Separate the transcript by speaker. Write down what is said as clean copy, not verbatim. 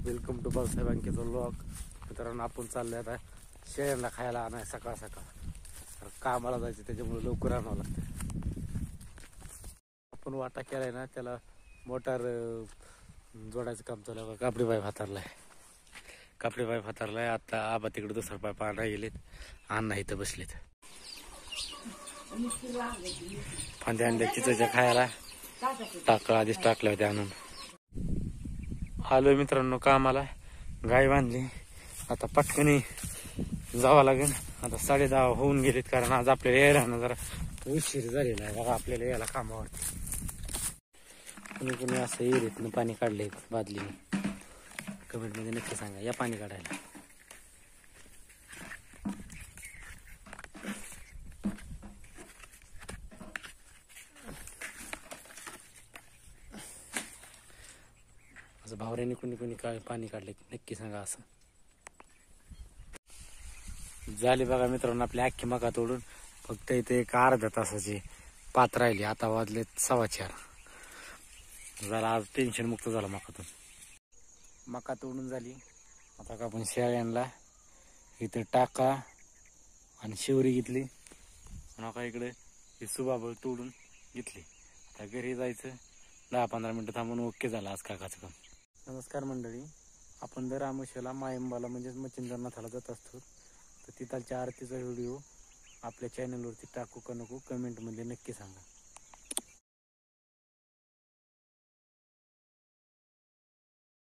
Speaker 1: Welcome to Balasaheb अंकेचा vlog. मित्रांनो, आपण चाललोय आता शेळ्यांना खायला आणाय सकाळ सकाळ. कामाला जायचं त्याच्यामुळे लवकर आणावं लागतं. आपण वाटा केलाय ना, त्याला मोटार जोडायचं काम चालू आहे. कापडी पाईप हातारलाय. आता आबा तिकडे दुसरा पाईप आणा गेलेत. अण्णा इथं बसलेत. फांद्या अंड्या चिचाच्या खायला आधीच टाकल्या होत्या आणून. आलोय मित्रांनो कामाला. गाय बांधली, आता पटकनी जावं लागेल. आता 10:30 होऊन गेलेत, कारण आज आपल्याला यायला ना जरा उशीर झालेला आहे बघा आपल्याला यायला कामावरती. कुणी असं एरीतनं पाणी काढलंय बादलीने, कमेंट मध्ये नक्की सांगा. या पाणी काढायला. असं भावऱ्याने कुणी पाणी काढले नक्की सांगा. असं झाले बघा मित्रांनो आपली अख्खी मका तोडून. फक्त इथे एक अर्ध्या तासाची पात राहिली. आता वाजले 4:15. जरा आज टेन्शन मुक्त झाला मकातून. मका तोडून झाली. आता आपण शेळ्यांना इथे टाका आणि शिवरी घेतली. नका इकडे ही सुबाबळ तोडून घेतली. आता घरी जायचं. 10-15 मिनिटं थांबून ओके झालं आज काकाचं काम. नमस्कार मंडळी, आपण दर आमुष्याला मायंबाला म्हणजेच मच्छिंद्रनाथाला जात असतो. तर तिथालच्या आरतीचा व्हिडिओ आपल्या चॅनलवरती टाकू का नको कमेंटमध्ये नक्की सांगा.